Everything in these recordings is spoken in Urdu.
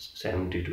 70 to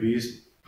20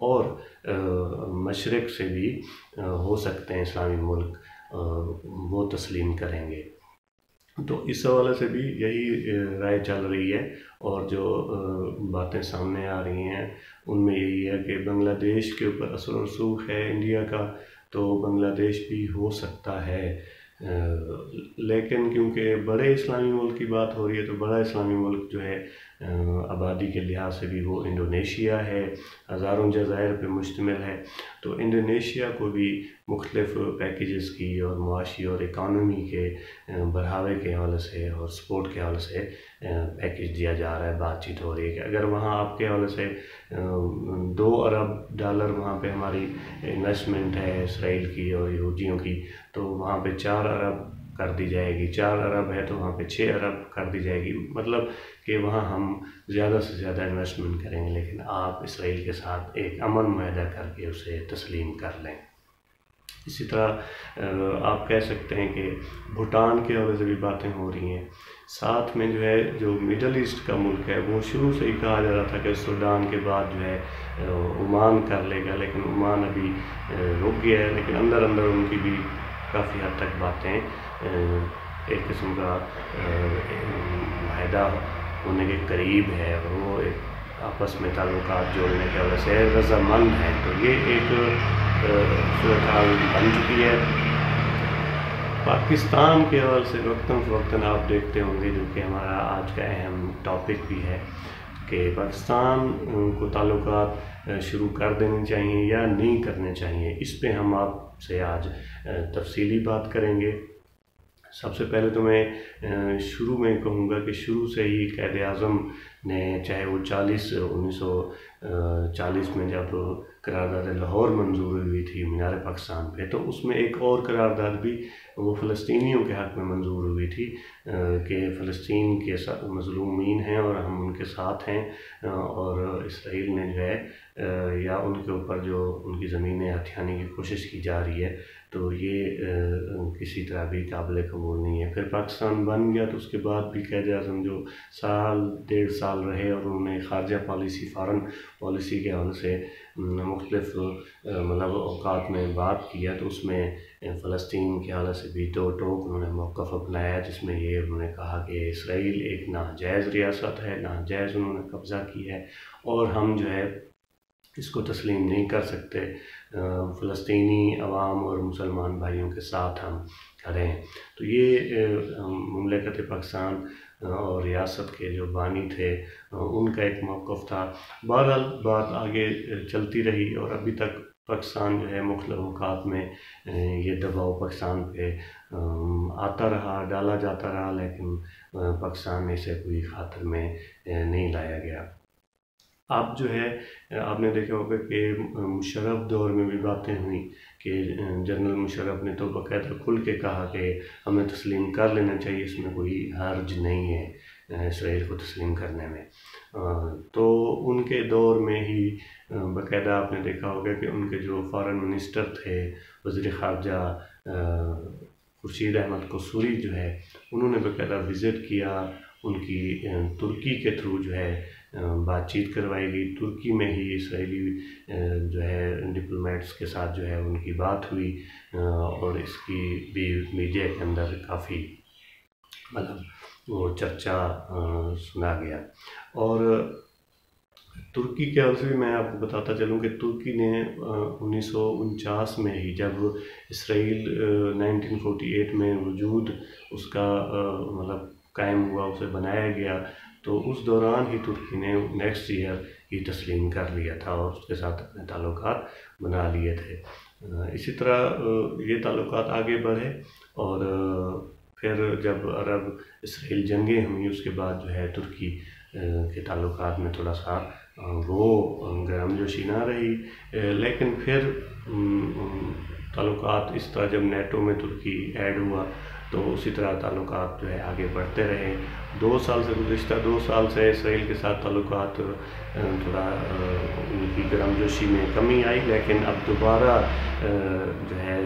اور مشرق سے بھی ہو سکتے ہیں اسلامی ملک وہ تسلیم کریں گے۔ تو اس حوالے سے بھی یہی رائے چل رہی ہے، اور جو باتیں سامنے آ رہی ہیں ان میں یہی ہے کہ بنگلہ دیش کے اوپر اثر و رسوخ ہے انڈیا کا، تو بنگلہ دیش بھی ہو سکتا ہے، لیکن کیونکہ بڑے اسلامی ملک کی بات ہو رہی ہے تو بڑا اسلامی ملک جو ہے آبادی کے لحاظ سے بھی وہ انڈونیشیا ہے، ہزاروں جزائر پہ مشتمل ہے، تو انڈونیشیا کو بھی مختلف پیکیجز کی اور معاشی اور اکانومی کے بڑھاوے کے حوالے سے اور سپورٹ کے حوالے سے پیکیج دیا جا رہا ہے۔ بات چیت ہو رہی ہے کہ اگر وہاں آپ کے حوالے سے $2 ارب وہاں پہ ہماری انویسٹمنٹ ہے اسرائیل کی اور یہودیوں کی، تو وہاں پہ 4 ارب کر دی جائے گی، 4 ارب ہے تو وہاں پہ 6 ارب کر دی جائے گی، مطلب کہ وہاں ہم زیادہ سے زیادہ انویسٹمنٹ کریں گے، لیکن آپ اسرائیل کے ساتھ ایک امن معاہدہ کر کے اسے تسلیم کر لیں۔ اسی طرح آپ کہہ سکتے ہیں کہ بھوٹان کے حوالے سے بھی باتیں ہو رہی ہیں، ساتھ میں جو ہے جو مڈل ایسٹ کا ملک ہے وہ شروع سے ہی کہا جا رہا تھا کہ سوڈان کے بعد جو ہے عمان کر لے گا، لیکن عمان ابھی رک گیا ہے، لیکن اندر ان کی بھی کافی حد تک باتیں ایک قسم کا معاہدہ ہونے کے قریب ہے، اور وہ ایک آپس میں تعلقات جوڑنے کے وجہ سے رضامند ہیں، تو یہ ایک صورتحال بن چکی ہے۔ پاکستان کے حوالے سے وقتاً فوقتاً آپ دیکھتے ہوں گے، جو کہ ہمارا آج کا اہم ٹاپک بھی ہے، کہ پاکستان کو تعلقات شروع کر دینے چاہیے یا نہیں کرنے چاہیے، اس پہ ہم آپ سے آج تفصیلی بات کریں گے۔ سب سے پہلے تو میں شروع میں کہوں گا کہ شروع سے ہی قائد اعظم نے، چاہے وہ 1940 میں جب قرارداد لاہور منظور ہوئی تھی مینار پاکستان پہ، تو اس میں ایک اور قرارداد بھی وہ فلسطینیوں کے حق میں منظور ہوئی تھی کہ فلسطین کے مظلومین ہیں اور ہم ان کے ساتھ ہیں، اور اسرائیل نے جو ہے یا ان کے اوپر جو ان کی زمینیں ہتھیانے کی کوشش کی جا رہی ہے، تو یہ کسی طرح بھی قابل قبول نہیں ہے۔ پھر پاکستان بن گیا تو اس کے بعد بھی قائد اعظم جو 1.5 سال رہے، اور انہوں نے خارجہ پالیسی، فارن پالیسی کے حوالے سے مختلف اوقات میں بات کیا، تو اس میں فلسطین کے حوالے سے بھی دو ٹوک انہوں نے موقف اپنایا، جس میں یہ انہوں نے کہا کہ اسرائیل ایک ناجائز ریاست ہے، ناجائز انہوں نے قبضہ کی ہے، اور ہم جو ہے اس کو تسلیم نہیں کر سکتے، فلسطینی عوام اور مسلمان بھائیوں کے ساتھ ہم کھڑے ہیں۔ تو یہ مملکت پاکستان اور ریاست کے جو بانی تھے ان کا ایک موقف تھا۔ بہرحال بات آگے چلتی رہی، اور ابھی تک پاکستان جو ہے مختلف اوقات میں یہ دباؤ پاکستان پہ آتا رہا، ڈالا جاتا رہا، لیکن پاکستان نے اسے کوئی خاطر میں نہیں لایا گیا۔ اب جو ہے آپ نے دیکھا ہوگا کہ مشرف دور میں بھی باتیں ہوئیں کہ جنرل مشرف نے تو باقاعدہ کھل کے کہا کہ ہمیں تسلیم کر لینا چاہیے، اس میں کوئی حرج نہیں ہے اسرائیل کو تسلیم کرنے میں۔ تو ان کے دور میں ہی باقاعدہ آپ نے دیکھا ہوگا کہ ان کے جو فارن منسٹر تھے، وزیر خارجہ خورشید احمد قصوری جو ہے، انہوں نے باقاعدہ وزٹ کیا، ان کی ترکی کے تھرو جو ہے بات چیت کروائی گئی، ترکی میں ہی اسرائیلی جو ہے ڈپلومیٹس کے ساتھ جو ہے ان کی بات ہوئی، اور اس کی بھی میڈیا کے اندر کافی وہ چرچا سنا گیا۔ اور ترکی کے حوالے سے بھی میں آپ کو بتاتا چلوں کہ ترکی نے 1949 میں ہی، جب اسرائیل 1948 میں وجود اس کا قائم ہوا، اسے بنایا گیا، تو اس دوران ہی ترکی نے نیکسٹ ایئر ہی تسلیم کر لیا تھا اور اس کے ساتھ اپنے تعلقات بنا لیے تھے۔ اسی طرح یہ تعلقات آگے بڑھے، اور پھر جب عرب اسرائیل جنگیں ہوئیں، اس کے بعد جو ہے ترکی کے تعلقات میں تھوڑا سا وہ گرم جوشی نہ رہی، لیکن پھر تعلقات اس طرح جب نیٹو میں ترکی ایڈ ہوا تو اسی طرح تعلقات جو ہے آگے بڑھتے رہے۔ گزشتہ 2 سال سے اسرائیل کے ساتھ تعلقات تھوڑا ان کی گرم جوشی میں کمی آئی، لیکن اب دوبارہ جو ہے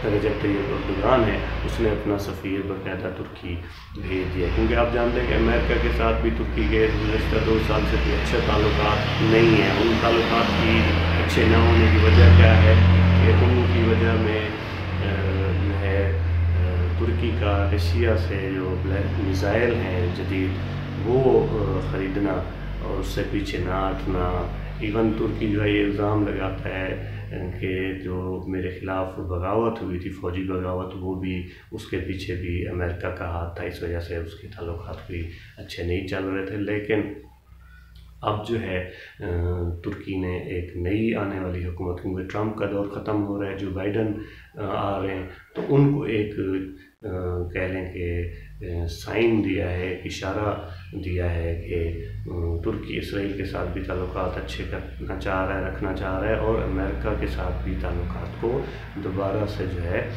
رجب طیب اردوغان ہے اس نے اپنا سفیر باقاعدہ ترکی بھیج دیا، کیونکہ آپ جانتے ہیں کہ امریکہ کے ساتھ بھی ترکی کے گزشتہ 2 سال سے کوئی اچھے تعلقات نہیں ہیں۔ ان تعلقات کی اچھے نہ ہونے کی وجہ کیا ہے کہ ان کی وجہ میں جو ہے ترکی کا ایشیا سے جو میزائل ہیں جدید وہ خریدنا اور اس سے پیچھے نہ ہٹنا۔ ایون ترکی جو ہے یہ الزام لگاتا ہے کہ جو میرے خلاف بغاوت ہوئی تھی، فوجی بغاوت، وہ بھی اس کے پیچھے بھی امریکہ کا ہاتھ تھا، اس وجہ سے اس کے تعلقات بھی اچھے نہیں چل رہے تھے۔ لیکن اب جو ہے ترکی نے ایک نئی آنے والی حکومت، کیونکہ ٹرمپ کا دور ختم ہو رہا ہے، جو بائیڈن آ رہے ہیں، تو ان کو ایک کہہ لیں کہ سائن دیا ہے، ایک اشارہ دیا ہے کہ ترکی اسرائیل کے ساتھ بھی تعلقات اچھے کرنا چاہ رہا ہے، رکھنا چاہ رہا ہے، اور امریکہ کے ساتھ بھی تعلقات کو دوبارہ سے جو ہے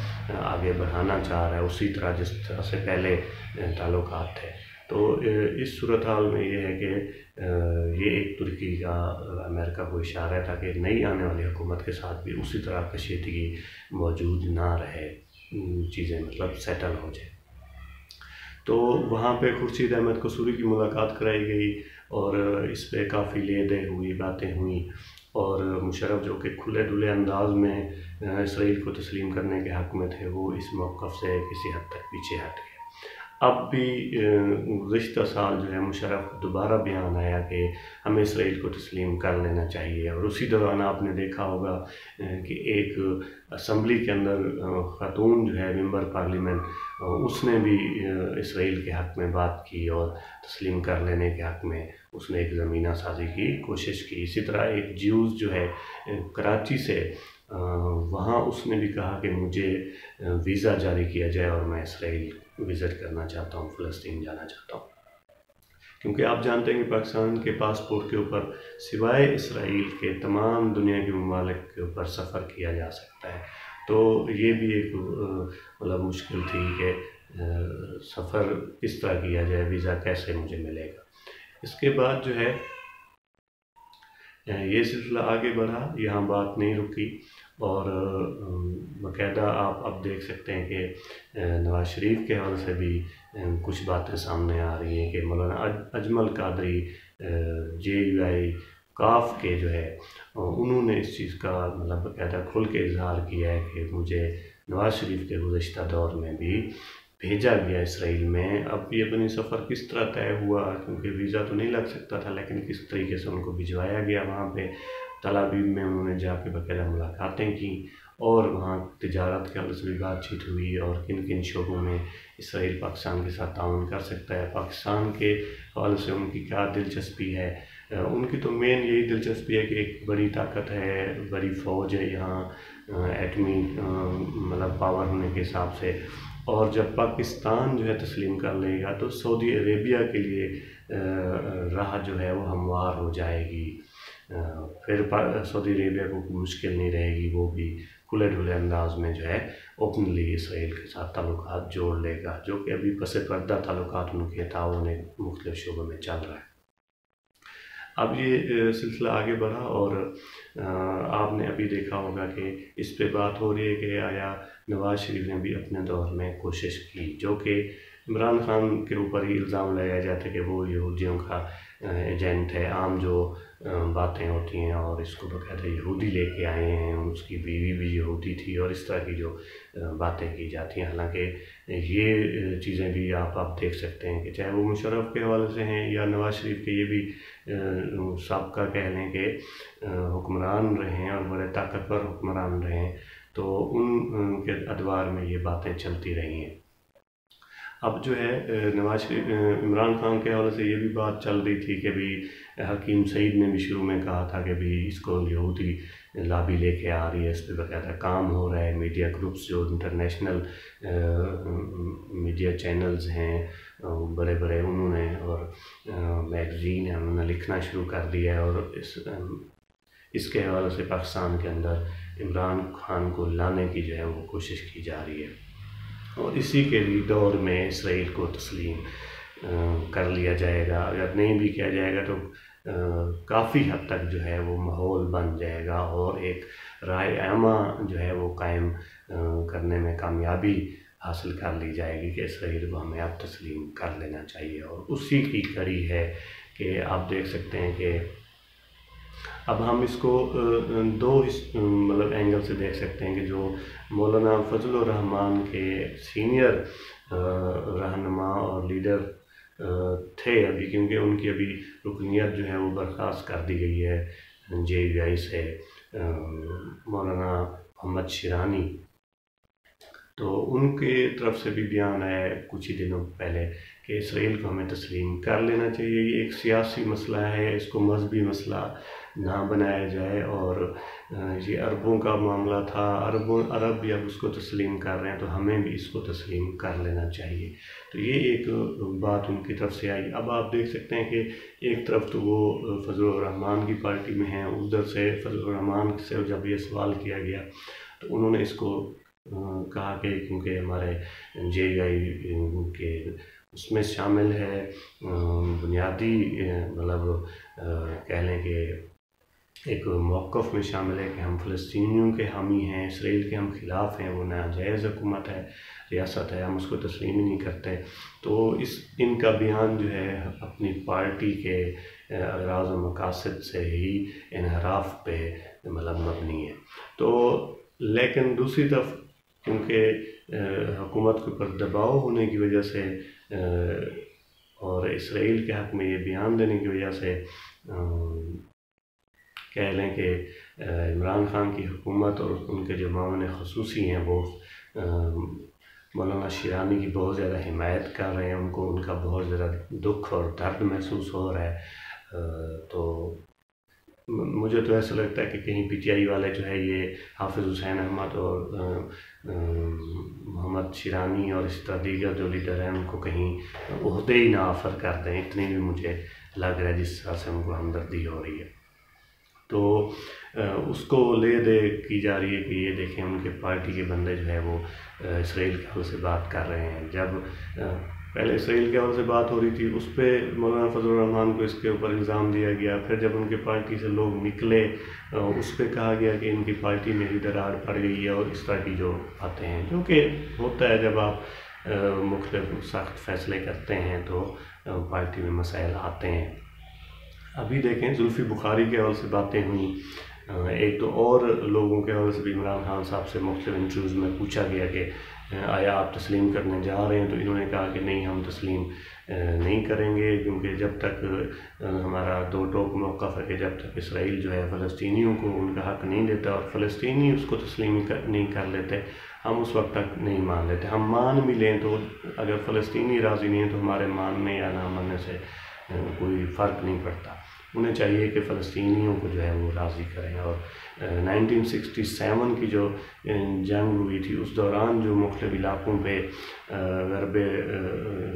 آگے بڑھانا چاہ رہا ہے، اسی طرح جس طرح سے پہلے تعلقات تھے۔ تو اس صورتحال میں یہ ہے کہ یہ ایک ترکی کا امریکہ کو اشارہ ہے تاکہ نئی آنے والی حکومت کے ساتھ بھی اسی طرح کشیدگی موجود نہ رہے، چیزیں مطلب سیٹل ہو جائے۔ تو وہاں پہ خورشید احمد قصوری کی ملاقات کرائی گئی اور اس پہ کافی لے دے ہوئی باتیں ہوئیں، اور مشرف جو کہ کھلے دھلے انداز میں اسرائیل کو تسلیم کرنے کے حق میں تھے، وہ اس موقف سے کسی حد تک پیچھے ہٹ گئے۔ اب بھی گزشتہ سال جو ہے مشرف کا دوبارہ بیان آیا کہ ہمیں اسرائیل کو تسلیم کر لینا چاہیے، اور اسی دوران آپ نے دیکھا ہوگا کہ ایک اسمبلی کے اندر خاتون جو ہے ممبر پارلیمنٹ، اس نے بھی اسرائیل کے حق میں بات کی اور تسلیم کر لینے کے حق میں اس نے ایک زمینہ سازی کی کوشش کی۔ اسی طرح ایک جیوز جو ہے کراچی سے، وہاں اس نے بھی کہا کہ مجھے ویزا جاری کیا جائے اور میں اسرائیل وزٹ کرنا چاہتا ہوں، فلسطین جانا چاہتا ہوں، کیونکہ آپ جانتے ہیں کہ پاکستان کے پاسپورٹ کے اوپر سوائے اسرائیل کے تمام دنیا کے ممالک کے اوپر سفر کیا جا سکتا ہے۔ تو یہ بھی ایک مطلب مشکل تھی کہ سفر کس طرح کیا جائے، ویزا کیسے مجھے ملے گا۔ اس کے بعد جو ہے یہ سلسلہ آگے بڑھا، یہاں بات نہیں رکی، اور باقاعدہ آپ اب دیکھ سکتے ہیں کہ نواز شریف کے حوالے سے بھی کچھ باتیں سامنے آ رہی ہیں کہ مولانا اجمل قادری JUI کاف کے جو ہے انہوں نے اس چیز کا مطلب باقاعدہ کھل کے اظہار کیا ہے کہ مجھے نواز شریف کے گزشتہ دور میں بھی بھیجا گیا اسرائیل میں۔ اب یہ اپنی سفر کس طرح طے ہوا، کیونکہ ویزا تو نہیں لگ سکتا تھا، لیکن کس طریقے سے ان کو بھجوایا گیا وہاں پہ تل ابیب میں، انہوں نے جا کے باقاعدہ ملاقاتیں کیں، اور وہاں تجارت کے حوالے سے بھی بات چیت ہوئی، اور کن کن شعبوں میں اسرائیل پاکستان کے ساتھ تعاون کر سکتا ہے، پاکستان کے حوالے سے ان کی کیا دلچسپی ہے۔ ان کی تو مین یہی دلچسپی ہے کہ ایک بڑی طاقت ہے، بڑی فوج ہے یہاں ایٹمی مطلب پاور ہونے کے حساب سے، اور جب پاکستان جو ہے تسلیم کر لے گا تو سعودی عربیہ کے لیے راہ جو ہے وہ ہموار ہو جائے گی، پھر سعودی عربیہ کو کوئی مشکل نہیں رہے گی، وہ بھی کھلے ڈھلے انداز میں جو ہے اوپنلی اسرائیل کے ساتھ تعلقات جوڑ لے گا، جو کہ ابھی پس پردہ تعلقات ان کے تعاون مختلف شعبوں میں چل رہا ہے۔ اب یہ سلسلہ آگے بڑھا، اور آپ نے ابھی دیکھا ہوگا کہ اس پہ بات ہو رہی ہے کہ آیا نواز شریف نے بھی اپنے دور میں کوشش کی، جو کہ عمران خان کے اوپر ہی الزام لگایا جاتا ہے کہ وہ یہودیوں کا ایجنٹ ہے، عام جو باتیں ہوتی ہیں، اور اس کو باقاعدہ یہودی لے کے آئے ہیں، اس کی بیوی بھی یہودی تھی، اور اس طرح کی جو باتیں کی جاتی ہیں۔ حالانکہ یہ چیزیں بھی آپ دیکھ سکتے ہیں کہ چاہے وہ مشرف کے حوالے سے ہیں یا نواز شریف کے، یہ بھی سابقہ کہہ لیں کہ حکمران رہے ہیں اور بڑے طاقتور حکمران رہے ہیں، تو ان کے ادوار میں یہ باتیں چلتی رہی ہیں۔ اب جو ہے نواز شریف عمران خان کے حوالے سے یہ بھی بات چل رہی تھی کہ بھی حکیم سعید نے بھی شروع میں کہا تھا کہ بھی اس کو یہودی لابی لے کے آ رہی ہے، اس پہ باقاعدہ کام ہو رہا ہے، میڈیا گروپس جو انٹرنیشنل میڈیا چینلز ہیں بڑے بڑے، انہوں نے اور میگزین ہیں، انہوں نے لکھنا شروع کر دیا ہے، اور اس کے حوالے سے پاکستان کے اندر عمران خان کو لانے کی جو ہے وہ کوشش کی جا رہی ہے، اور اسی کے دور میں اسرائیل کو تسلیم کر لیا جائے گا۔ اگر نہیں بھی کیا جائے گا تو کافی حد تک جو ہے وہ ماحول بن جائے گا، اور ایک رائے عامہ جو ہے وہ قائم کرنے میں کامیابی حاصل کر لی جائے گی کہ اسرائیل کو ہمیں اب تسلیم کر لینا چاہیے۔ اور اسی کی کڑی ہے کہ آپ دیکھ سکتے ہیں کہ اب ہم اس کو دو مطلب اینگل سے دیکھ سکتے ہیں کہ جو مولانا فضل الرحمان کے سینئر رہنما اور لیڈر تھے ابھی، کیونکہ ان کی ابھی رکنیت جو ہے وہ برخاست کر دی گئی ہے JUI سے، مولانا محمد شیرانی، تو ان کے طرف سے بھی بیان ہے کچھ ہی دنوں پہلے کہ اسرائیل کو ہمیں تسلیم کر لینا چاہیے۔ یہ ایک سیاسی مسئلہ ہے، اس کو مذہبی مسئلہ نہ بنایا جائے، اور یہ عربوں کا معاملہ تھا، عرب بھی اب اس کو تسلیم کر رہے ہیں، تو ہمیں بھی اس کو تسلیم کر لینا چاہیے۔ تو یہ ایک بات ان کی طرف سے آئی۔ اب آپ دیکھ سکتے ہیں کہ ایک طرف تو وہ فضل الرحمان کی پارٹی میں ہیں، ادھر سے فضل الرحمان سے جب یہ سوال کیا گیا تو انہوں نے اس کو کہا کہ کیونکہ ہمارے JUI کے اس میں شامل ہے، بنیادی مطلب کہہ لیں کہ ایک موقف میں شامل ہے کہ ہم فلسطینیوں کے حامی ہیں، اسرائیل کے ہم خلاف ہیں، وہ ناجائز حکومت ہے، ریاست ہے، ہم اس کو تسلیم ہی نہیں کرتے۔ تو ان کا بیان جو ہے اپنی پارٹی کے اغراض و مقاصد سے ہی انحراف پہ مطلب مبنی ہے۔ تو لیکن دوسری طرف کیونکہ حکومت کے اوپر دباؤ ہونے کی وجہ سے اور اسرائیل کے حق میں یہ بیان دینے کی وجہ سے کہہ لیں کہ عمران خان کی حکومت اور ان کے جو معاون خصوصی ہیں وہ مولانا شیرانی کی بہت زیادہ حمایت کر رہے ہیں، ان کو ان کا بہت زیادہ دکھ اور درد محسوس ہو رہا ہے۔ تو مجھے تو ایسا لگتا ہے کہ کہیں PTI والے جو ہے یہ حافظ حسین احمد اور محمد شیرانی اور اس طرح دیگر جو لیڈر ہیں ان کو کہیں عہدے ہی نہ آفر کر دیں، اتنی بھی مجھے لگ رہا ہے جس طرح سے ان کو ہمدردی ہو رہی ہے۔ تو اس کو لے دے کی جا رہی ہے کہ یہ دیکھیں ان کے پارٹی کے بندے جو ہے وہ اسرائیل کے حوالے سے بات کر رہے ہیں۔ جب پہلے اسرائیل کے حوالے سے بات ہو رہی تھی اس پہ مولانا فضل الرحمان کو اس کے اوپر الزام دیا گیا، پھر جب ان کے پارٹی سے لوگ نکلے اس پہ کہا گیا کہ ان کی پارٹی میں ہی دراڑ پڑ گئی ہے، اور اس طرح کی جو باتیں ہیں، جو کہ ہوتا ہے جب آپ مختلف سخت فیصلے کرتے ہیں تو پارٹی میں مسائل آتے ہیں۔ ابھی دیکھیں زلفی بخاری کے حوالے سے باتیں ہوئیں، ایک تو اور لوگوں کے حوالے سے بھی عمران خان صاحب سے مختلف انٹرویوز میں پوچھا گیا کہ آیا آپ تسلیم کرنے جا رہے ہیں، تو انہوں نے کہا کہ نہیں، ہم تسلیم نہیں کریں گے، کیونکہ جب تک ہمارا دو ٹوک موقف ہے کہ جب تک اسرائیل جو ہے فلسطینیوں کو ان کا حق نہیں دیتا اور فلسطینی اس کو تسلیم نہیں کر لیتے، ہم اس وقت تک نہیں مان لیتے۔ ہم مان بھی لیں تو اگر فلسطینی راضی نہیں ہیں تو ہمارے ماننے یا نہ ماننے سے کوئی فرق نہیں پڑتا، انہیں چاہیے کہ فلسطینیوں کو جو ہے وہ راضی کریں۔ اور 1967 کی جو جنگ ہوئی تھی اس دوران جو مختلف علاقوں پہ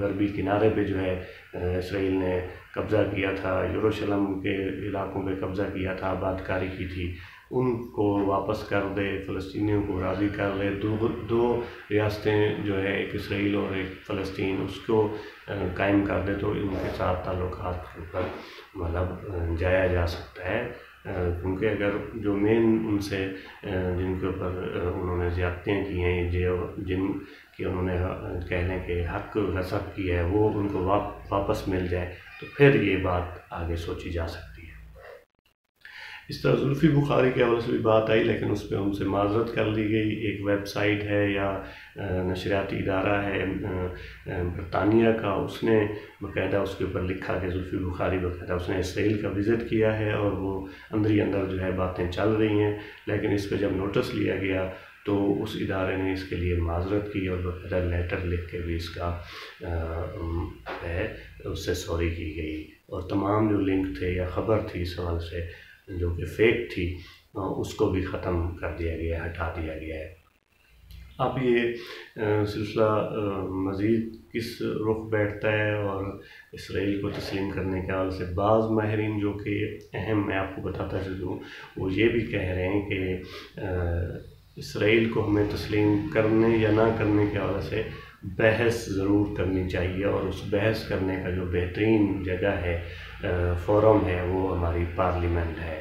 غربی کنارے پہ جو ہے اسرائیل نے قبضہ کیا تھا، یروشلم کے علاقوں پہ قبضہ کیا تھا، آباد کاری کی تھی، ان کو واپس کر دے، فلسطینیوں کو راضی کر لے، دو ریاستیں جو ہے ایک اسرائیل اور ایک فلسطین، اس کو قائم کر دے تو ان کے ساتھ تعلقات کے اوپر مطلب جایا جا سکتا ہے، کیونکہ اگر جو مین ان سے جن کے اوپر انہوں نے زیادتیاں کی ہیں، جن کی انہوں نے کہہ لیں کہ حق غصب کیا ہے، وہ ان کو واپس مل جائے تو پھر یہ بات آگے سوچی جا سکتی ہے۔ اس طرح زلفی بخاری کے حوالے سے بھی بات آئی، لیکن اس پہ ان سے معذرت کر لی گئی۔ ایک ویب سائٹ ہے یا نشریاتی ادارہ ہے برطانیہ کا، اس نے باقاعدہ اس کے اوپر لکھا کہ زلفی بخاری باقاعدہ اس نے اسرائیل کا وزٹ کیا ہے اور وہ اندر جو ہے باتیں چل رہی ہیں، لیکن اس پہ جب نوٹس لیا گیا تو اس ادارے نے اس کے لیے معذرت کی اور باقاعدہ لیٹر لکھ کے بھی اس کا اس سے سوری کی گئی، اور تمام جو لنک تھے یا خبر تھی اس حوالے سے جو کہ فیک تھی اس کو بھی ختم کر دیا گیا، ہٹا دیا گیا ہے۔ اب یہ سلسلہ مزید کس رخ بیٹھتا ہے اور اسرائیل کو تسلیم کرنے کے حوالے سے بعض ماہرین جو کہ اہم میں آپ کو بتاتا چلوں، وہ یہ بھی کہہ رہے ہیں کہ اسرائیل کو ہمیں تسلیم کرنے یا نہ کرنے کے حوالے سے بحث ضرور کرنی چاہیے، اور اس بحث کرنے کا جو بہترین جگہ ہے، فورم ہے، وہ ہماری پارلیمنٹ ہے۔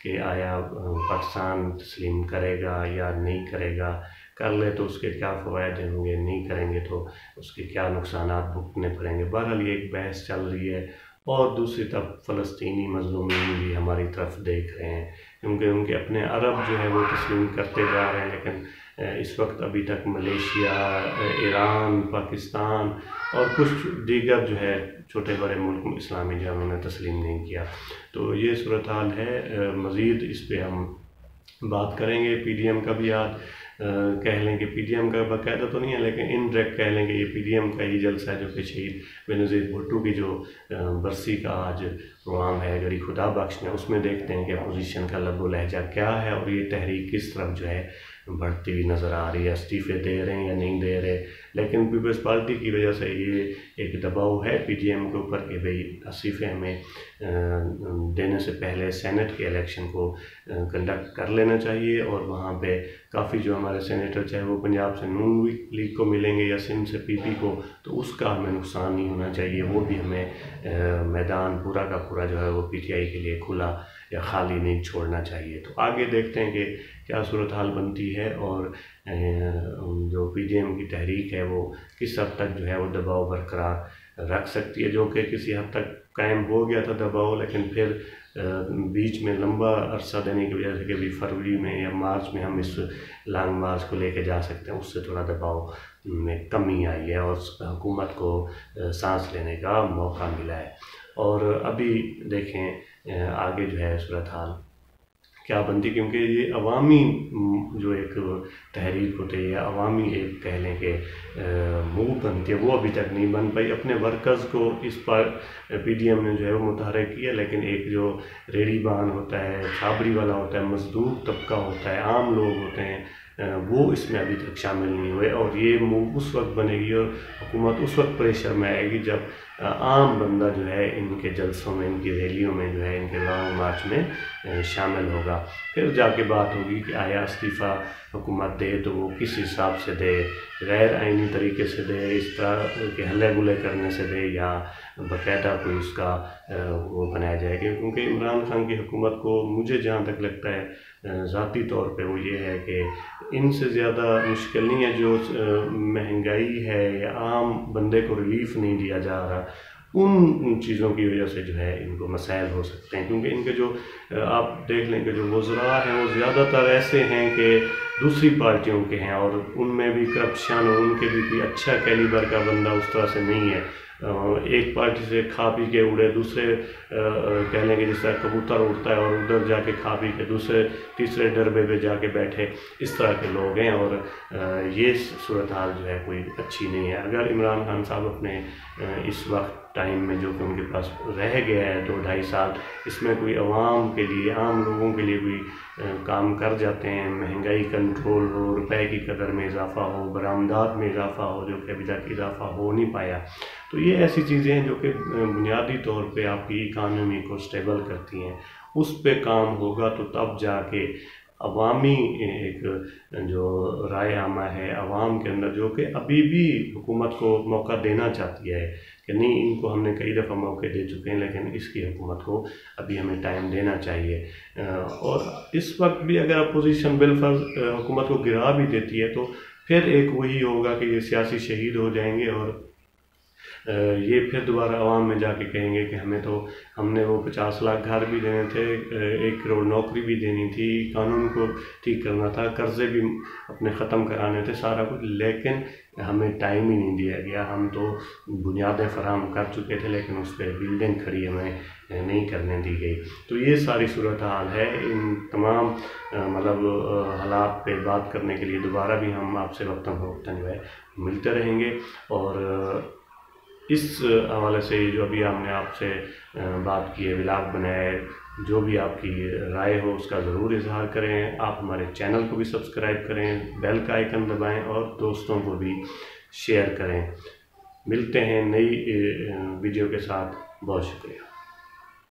کہ آیا پاکستان تسلیم کرے گا یا نہیں کرے گا، کر لے تو اس کے کیا فوائد ہوں گے، نہیں کریں گے تو اس کے کیا نقصانات بھگتنے پڑیں گے۔ بہرحال یہ ایک بحث چل رہی ہے، اور دوسری طرف فلسطینی مظلومین بھی ہماری طرف دیکھ رہے ہیں، کیونکہ ان کے اپنے عرب جو ہے وہ تسلیم کرتے جا رہے ہیں، لیکن اس وقت ابھی تک ملیشیا، ایران، پاکستان اور کچھ دیگر جو ہے چھوٹے بڑے ملک اسلامی جو انہوں نے تسلیم نہیں کیا۔ تو یہ صورتحال ہے۔ مزید اس پہ ہم بات کریں گے۔ پی ڈی ایم کا بھی آج کہہ لیں کہ پی ڈی ایم کا باقاعدہ تو نہیں ہے، لیکن انڈائریکٹ کہہ لیں کہ یہ پی ڈی ایم کا ہی جلسہ ہے، جو کہ شہید بینظیر بھٹو کی جو برسی کا آج پروگرام ہے گڑی خدا بخش نے، اس میں دیکھتے ہیں کہ اپوزیشن کا لب و لہجہ کیا ہے اور یہ تحریک کس طرف جو ہے بڑھتی ہوئی نظر آ رہی ہے۔ استعفے دے رہے ہیں یا نہیں دے رہے، لیکن پیپلز پارٹی کی وجہ سے یہ ایک دباؤ ہے پی ڈی ایم کے اوپر کہ بھئی استعفے ہمیں دینے سے پہلے سینٹ کے الیکشن کو کنڈکٹ کر لینا چاہیے، اور وہاں پہ کافی جو ہمارے سینیٹر چاہے وہ پنجاب سے نون لیگ کو ملیں گے یا سندھ سے پی پی کو، تو اس کا ہمیں نقصان نہیں ہونا چاہیے، وہ بھی ہمیں میدان پورا کا پورا جو ہے وہ پی ٹی آئی کے لیے کھلا یا خالی نہیں چھوڑنا چاہیے۔ تو آگے دیکھتے ہیں کہ کیا صورتحال بنتی ہے، اور جو پی ڈی ایم کی تحریک ہے وہ کس حد تک جو ہے وہ دباؤ برقرار رکھ سکتی ہے، جو کہ کسی حد تک قائم ہو گیا تھا دباؤ، لیکن پھر بیچ میں لمبا عرصہ دینے کی وجہ سے کہ بھی فروری میں یا مارچ میں ہم اس لانگ مارچ کو لے کے جا سکتے ہیں، اس سے تھوڑا دباؤ میں کمی آئی ہے اور حکومت کو سانس لینے کا موقع ملا ہے۔ اور ابھی دیکھیں آگے جو ہے صورتحال کیا بنتی، کیونکہ یہ عوامی جو ایک تحریک ہوتی ہے یا عوامی ایک کہہ لیں کہ موو بنتی ہے، وہ ابھی تک نہیں بن پائی۔ اپنے ورکرز کو اس پر پی ڈی ایم نے جو ہے وہ متحرک کیا، لیکن ایک جو ریڑھی بان ہوتا ہے، چھابری والا ہوتا ہے، مزدور طبقہ ہوتا ہے، عام لوگ ہوتے ہیں، وہ اس میں ابھی تک شامل نہیں ہوئے، اور یہ موو اس وقت بنے گی اور حکومت اس وقت پریشر میں آئے گی جب عام بندہ جو ہے ان کے جلسوں میں، ان کی ریلیوں میں جو ہے، ان کے لانگ مارچ میں شامل ہوگا۔ پھر جا کے بات ہوگی کہ آیا استعفیٰ حکومت دے تو وہ کس حساب سے دے، غیر آئینی طریقے سے دے، اس طرح کے ہلے گلے کرنے سے دے، یا باقاعدہ کوئی اس کا وہ بنایا جائے گا۔ کیونکہ عمران خان کی حکومت کو مجھے جہاں تک لگتا ہے ذاتی طور پہ وہ یہ ہے کہ ان سے زیادہ مشکل نہیں ہے جو مہنگائی ہے یا عام بندے کو ریلیف نہیں دیا جا رہا، ان چیزوں کی وجہ سے جو ہے ان کو مسائل ہو سکتے ہیں، کیونکہ ان کے جو آپ دیکھ لیں کہ جو وزراء ہیں وہ زیادہ تر ایسے ہیں کہ دوسری پارٹیوں کے ہیں، اور ان میں بھی کرپشن، اور ان کے بھی کوئی اچھا کیلیبر کا بندہ اس طرح سے نہیں ہے۔ ایک پارٹی سے کھا پی کے اڑے، دوسرے کہہ لیں کہ جس طرح کبوتر اڑتا ہے اور ادھر جا کے کھا پی کے دوسرے تیسرے ڈربے پہ جا کے بیٹھے، اس طرح کے لوگ ہیں، اور یہ صورتحال جو ہے کوئی اچھی نہیں ہے۔ اگر عمران خان صاحب اپنے اس وقت ٹائم میں جو کہ ان کے پاس رہ گیا ہے 2-2.5 سال، اس میں کوئی عوام کے لیے، عام لوگوں کے لیے کوئی کام کر جاتے ہیں، مہنگائی کنٹرول ہو، روپے کی قدر میں اضافہ ہو، برآمدات میں اضافہ ہو، جو کہ ابھی تک اضافہ ہو نہیں پایا، تو یہ ایسی چیزیں ہیں جو کہ بنیادی طور پہ آپ کی اکانومی کو سٹیبل کرتی ہیں۔ اس پہ کام ہوگا تو تب جا کے عوامی ایک جو رائے عامہ ہے عوام کے اندر، جو کہ ابھی بھی حکومت کو موقع دینا چاہتی ہے کہ نہیں، ان کو ہم نے کئی دفعہ موقع دے چکے ہیں، لیکن اس کی حکومت کو ابھی ہمیں ٹائم دینا چاہیے۔ اور اس وقت بھی اگر اپوزیشن بالفرض حکومت کو گرا بھی دیتی ہے تو پھر ایک وہی ہوگا کہ یہ سیاسی شہید ہو جائیں گے، اور یہ پھر دوبارہ عوام میں جا کے کہیں گے کہ ہم نے وہ 50 لاکھ گھر بھی دینے تھے، 1 کروڑ نوکری بھی دینی تھی، قانون کو ٹھیک کرنا تھا، قرضے بھی اپنے ختم کرانے تھے، سارا کچھ، لیکن ہمیں ٹائم ہی نہیں دیا گیا۔ ہم تو بنیادیں فراہم کر چکے تھے، لیکن اس پہ بلڈنگ کھڑی ہمیں نہیں کرنے دی گئی۔ تو یہ ساری صورتحال ہے۔ ان تمام مطلب حالات پہ بات کرنے کے لیے دوبارہ بھی ہم آپ سے وقتاً فوقتاً جو ہے ملتے رہیں گے، اور اس حوالے سے جو ابھی ہم نے آپ سے بات کی ہے، ولاگ بنایا ہے، جو بھی آپ کی رائے ہو اس کا ضرور اظہار کریں۔ آپ ہمارے چینل کو بھی سبسکرائب کریں، بیل کا آئیکن دبائیں، اور دوستوں کو بھی شیئر کریں۔ ملتے ہیں نئی ویڈیو کے ساتھ، بہت شکریہ۔